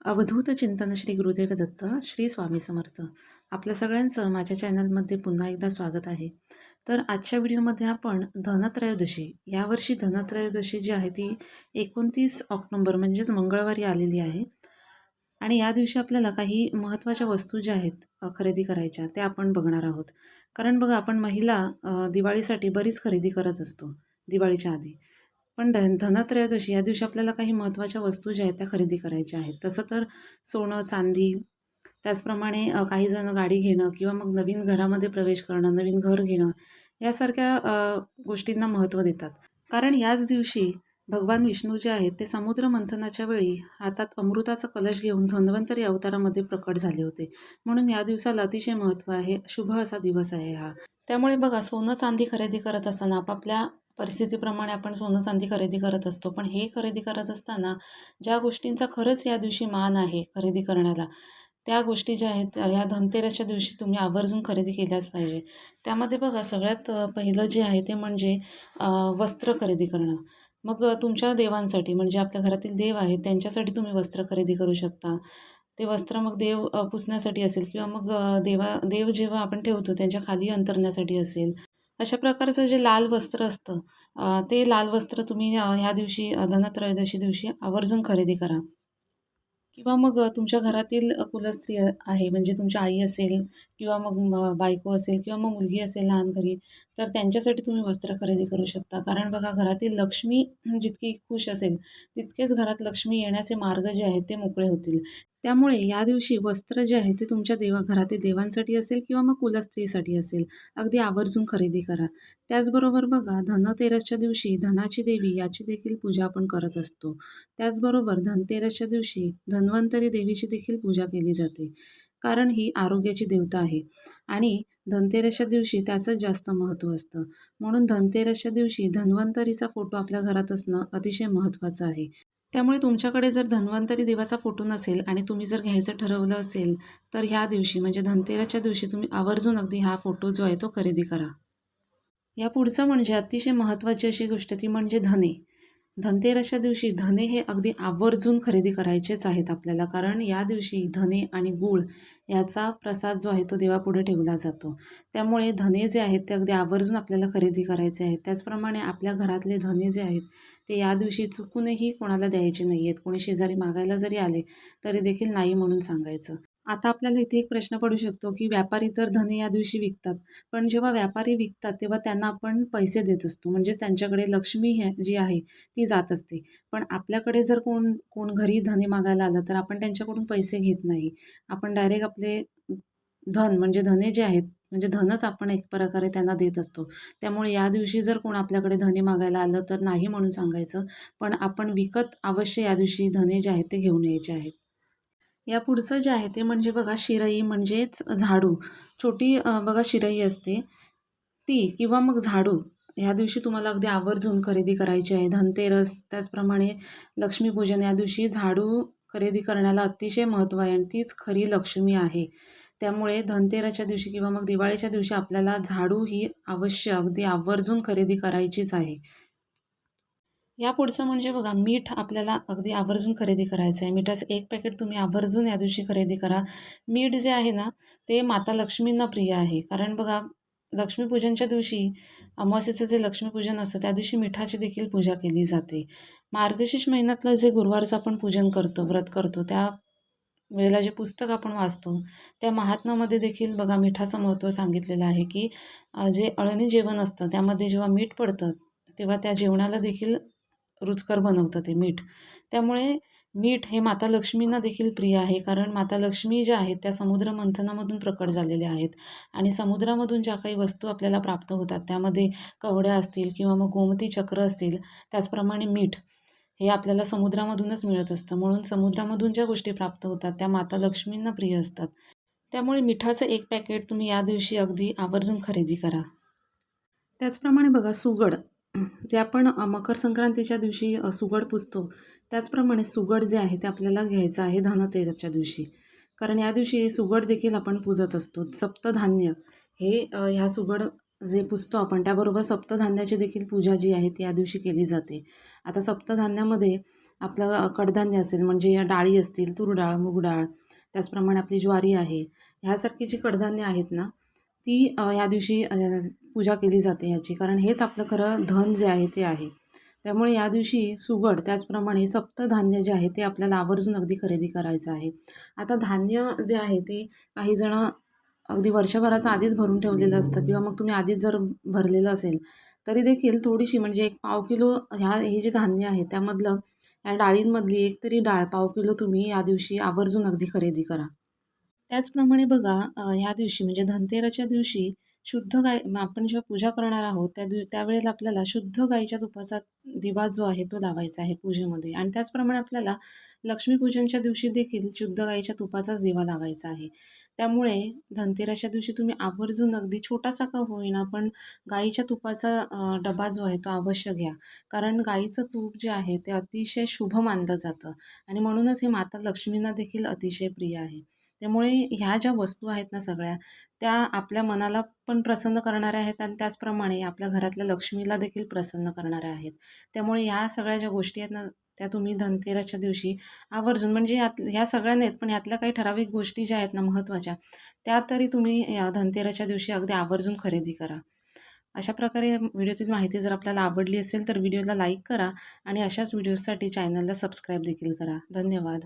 अवधूत चिंतन श्री गुरुदेव दत्त श्री स्वामी समर्थ. आपल्या सगळ्यांचं माझ्या चॅनलमध्ये पुन्हा एकदा स्वागत आहे. तर आजच्या व्हिडिओमध्ये आपण धनत्रयोदशी, यावर्षी धनत्रयोदशी जी आहे ती 29 ऑक्टोबर म्हणजेच मंगळवारी आलेली आहे. आणि या दिवशी आपल्याला काही महत्त्वाच्या वस्तू ज्या आहेत खरेदी करायच्या त्या आपण बघणार आहोत. कारण बघा, आपण महिला दिवाळीसाठी बरीच खरेदी करत असतो दिवाळीच्या आधी. पण धनत्रयोदशी या दिवशी आपल्याला काही महत्त्वाच्या वस्तू ज्या आहेत त्या खरेदी करायच्या आहेत. तसं तर सोनं, चांदी, त्याचप्रमाणे काही जण गाडी घेणं किंवा मग नवीन घरामध्ये प्रवेश करणं, नवीन घर घेणं यासारख्या गोष्टींना महत्त्व देतात. कारण याच दिवशी भगवान विष्णू जे आहेत ते समुद्र मंथनाच्या वेळी हातात अमृताचा कलश घेऊन धन्वंतरी अवतारामध्ये प्रकट झाले होते. म्हणून या दिवसाला अतिशय महत्त्व आहे. शुभ असा दिवस आहे हा. त्यामुळे बघा, सोनं चांदी खरेदी करत असताना आपापल्या परिस्थितीप्रमाणे आपण सोनं चांदी खरेदी करत असतो. पण हे खरेदी करत असताना ज्या गोष्टींचा खरंच या दिवशी मान आहे खरेदी करण्याला, त्या गोष्टी ज्या आहेत ह्या धनतेरसच्या दिवशी तुम्ही आवर्जून खरेदी केल्याच पाहिजे. त्यामध्ये बघा, सगळ्यात पहिलं जे आहे ते म्हणजे वस्त्र खरेदी करणं. मग तुमच्या देवांसाठी, म्हणजे आपल्या घरातील देव आहेत त्यांच्यासाठी तुम्ही वस्त्र खरेदी करू शकता. ते वस्त्र मग देव पुसण्यासाठी असेल किंवा मग देव जेव्हा आपण ठेवतो त्यांच्या खाली अंतरण्यासाठी असेल. अशा प्रकारचं जे लाल वस्त्र असतं, ते लाल वस्त्र तुम्ही ह्या दिवशी धनत्रयोदशी दिवशी आवर्जून खरेदी करा. किंवा मग तुमच्या घरातील कुलस्त्री आहे, म्हणजे तुमची आई असेल किंवा मग बायको असेल किंवा मग मुलगी असेल लहान घरी, तर त्यांच्यासाठी तुम्ही वस्त्र खरेदी करू शकता. कारण बघा, घरातील लक्ष्मी जितकी खुश असेल तितकेच घरात लक्ष्मी येण्याचे मार्ग जे आहेत ते मोकळे होतील. त्यामुळे या दिवशी वस्त्र जे आहे ते तुमच्या घरातील देवांसाठी असेल किंवा मग कुलस्त्रीसाठी असेल, अगदी आवर्जून खरेदी करा. त्याचबरोबर बघा, धनतेरसच्या दिवशी धनाची देवी याची देखील पूजा आपण करत असतो. त्याचबरोबर धनतेरसच्या दिवशी धन्वंतरी देवीची देखील पूजा केली जाते. कारण ही आरोग्याची देवता आहे आणि धनतेरसच्या दिवशी त्याचंच जास्त महत्त्व असतं. म्हणून धनतेरसच्या दिवशी धन्वंतरीचा फोटो आपल्या घरात असणं अतिशय महत्त्वाचं आहे. त्यामुळे तुमच्याकडे जर धन्वंतरी देवाचा फोटो नसेल आणि तुम्ही जर घ्यायचं ठरवलं असेल, तर ह्या दिवशी म्हणजे धनतेरसच्या दिवशी तुम्ही आवर्जून अगदी हा फोटो जो आहे तो खरेदी करा. या पुढचं म्हणजे अतिशय महत्त्वाची अशी गोष्ट ती म्हणजे धने. धनतेरसच्या दिवशी धने हे अगदी आवर्जून खरेदी करायचेच आहेत आपल्याला. कारण या दिवशी धने आणि गूळ याचा प्रसाद जो आहे तो देवापुढे ठेवला जातो. त्यामुळे धने जे आहेत ते अगदी आवर्जून आपल्याला खरेदी करायचे आहेत. त्याचप्रमाणे आपल्या घरातले धने जे आहेत ते या दिवशी चुकूनही कोणाला द्यायचे नाही आहेत. कोणी शेजारी मागायला जरी आले तरी देखील नाही म्हणून सांगायचं. आता आपल्याला इथे एक प्रश्न पडू शकतो की व्यापारी तर धने या दिवशी विकतात, पण जेव्हा व्यापारी विकतात तेव्हा त्यांना आपण पैसे देत असतो, म्हणजेच त्यांच्याकडे लक्ष्मी जी आहे ती जात असते. पण आपल्याकडे जर कोण कोण घरी धने मागायला आलं तर आपण त्यांच्याकडून पैसे घेत नाही. आपण डायरेक्ट आपले धन म्हणजे धने जे आहेत, म्हणजे धनच आपण एक प्रकारे त्यांना देत असतो. त्यामुळे या दिवशी जर कोण आपल्याकडे धने मागायला आलं तर नाही म्हणून सांगायचं, पण आपण विकत अवश्य या दिवशी धने जे आहेत ते घेऊन यायचे आहेत. या पुढचं जे आहे ते म्हणजे बघा, शिरई म्हणजेच झाडू. छोटी बघा शिरई असते ती किंवा मग झाडू ह्या दिवशी तुम्हाला अगदी आवर्जून खरेदी करायची आहे. धनतेरस त्याचप्रमाणे लक्ष्मीपूजन या दिवशी झाडू खरेदी करण्याला अतिशय महत्त्व आहे आणि तीच खरी लक्ष्मी आहे. त्यामुळे धनतेरसच्या दिवशी किंवा मग दिवाळीच्या दिवशी आपल्याला झाडू ही अवश्य अगदी आवर्जून खरेदी करायचीच आहे. या पुढचं म्हणजे बघा, मीठ आपल्याला अगदी आवर्जून खरेदी करायचं आहे. मिठाचं एक पॅकेट तुम्ही आवर्जून या दिवशी खरेदी करा. मीठ जे आहे ना, ते माता लक्ष्मींना प्रिय आहे. कारण बघा, लक्ष्मीपूजनच्या दिवशी अमावास्येचं जे लक्ष्मीपूजन असतं त्या दिवशी मिठाची देखील पूजा केली जाते. मार्गशीर्ष महिन्यातलं जे गुरुवारचं आपण पूजन करतो, व्रत करतो, त्या वेळेला जे पुस्तक आपण वाचतो त्या महात्म्यामध्ये देखील बघा मिठाचं महत्त्व सांगितलेलं आहे की जे अळणी जेवण असतं त्यामध्ये जेव्हा मीठ पडतं तेव्हा त्या जेवणाला देखील रुचकर बनवतं ते मीठ. त्यामुळे मीठ हे माता लक्ष्मींना देखील प्रिय आहे. कारण माता लक्ष्मी ज्या आहेत त्या समुद्र मंथनामधून प्रकट झालेल्या आहेत आणि समुद्रामधून ज्या काही वस्तू आपल्याला प्राप्त होतात त्यामध्ये कवड्या असतील किंवा मग गोमती चक्र असतील, त्याचप्रमाणे मीठ हे आपल्याला समुद्रामधूनच मिळत असतं. म्हणून समुद्रामधून ज्या गोष्टी प्राप्त होतात त्या माता लक्ष्मींना प्रिय असतात. त्यामुळे मिठाचं एक पॅकेट तुम्ही या दिवशी अगदी आवर्जून खरेदी करा. त्याचप्रमाणे बघा, सुगड जे आपण मकर संक्रांतीच्या दिवशी सुगड पुजतो, त्याचप्रमाणे सुगड जे आहे ते आपल्याला घ्यायचं आहे धनतेरसच्या दिवशी. कारण या दिवशी सुगड देखील आपण पूजत असतो. सप्तधान्य हे ह्या सुगड जे पुजतो आपण त्याबरोबर सप्तधान्याची देखील पूजा जी आहे ती या दिवशी केली जाते. आता सप्तधान्यामध्ये आपलं कडधान्य असेल म्हणजे या डाळी असतील, तूर डाळ, मूग डाळ, त्याचप्रमाणे आपली ज्वारी आहे. ह्यासारखी जी कडधान्य आहेत ना, ती ह्या दिवशी पूजा केली जाते ह्याची. कारण हेच आपलं खरं धन जे आहे ते आहे. त्यामुळे या दिवशी सुगड त्याचप्रमाणे सप्तधान्य जे आहे ते आपल्याला आवर्जून अगदी खरेदी करायचं आहे. आता धान्य जे आहे ते काही जण अगदी वर्षभराचं आधीच भरून ठेवलेलं असतं किंवा मग तुम्ही आधीच जर भरलेलं असेल, तरी देखील थोडीशी म्हणजे एक पाव किलो हे जे धान्य आहे त्यामधलं या डाळींमधली एक तरी डाळ पाव किलो तुम्ही या दिवशी आवर्जून अगदी खरेदी करा. त्याचप्रमाणे बघा ह्या दिवशी म्हणजे धनतेरसच्या दिवशी शुद्ध गाय आपण जेव्हा पूजा करणार आहोत त्यावेळेला आपल्याला शुद्ध गाईच्या तुपाचा दिवा जो आहे तो लावायचा आहे पूजेमध्ये आणि त्याचप्रमाणे आपल्याला लक्ष्मीपूजनच्या दिवशी देखील शुद्ध गाईच्या तुपाचाच दिवा लावायचा आहे. त्यामुळे धनतेरसच्या दिवशी तुम्ही आवर्जून अगदी छोटासा का होईना पण गाईच्या तुपाचा डबा जो आहे तो अवश्य घ्या. कारण गाईचं तूप जे आहे ते अतिशय शुभ मानलं जातं आणि म्हणूनच हे माता लक्ष्मींना देखील अतिशय प्रिय आहे. त्यामुळे ह्या ज्या वस्तू आहेत ना सगळ्या, त्या आपल्या मनाला पण प्रसन्न करणाऱ्या आहेत आणि त्याचप्रमाणे आपल्या घरातल्या लक्ष्मीला देखील प्रसन्न करणाऱ्या आहेत. त्यामुळे ह्या सगळ्या ज्या गोष्टी आहेत ना, त्या तुम्ही धनतेरसच्या दिवशी आवर्जून म्हणजे ह्या सगळ्या नाहीत, पण ह्यातल्या काही ठराविक गोष्टी ज्या आहेत ना महत्त्वाच्या, त्या तरी तुम्ही या धनतेरसच्या दिवशी अगदी आवर्जून खरेदी करा. अशा प्रकारे व्हिडिओतील माहिती जर आपल्याला आवडली असेल, तर व्हिडिओला लाईक करा आणि अशाच व्हिडिओजसाठी चॅनलला सबस्क्राईब देखील करा. धन्यवाद.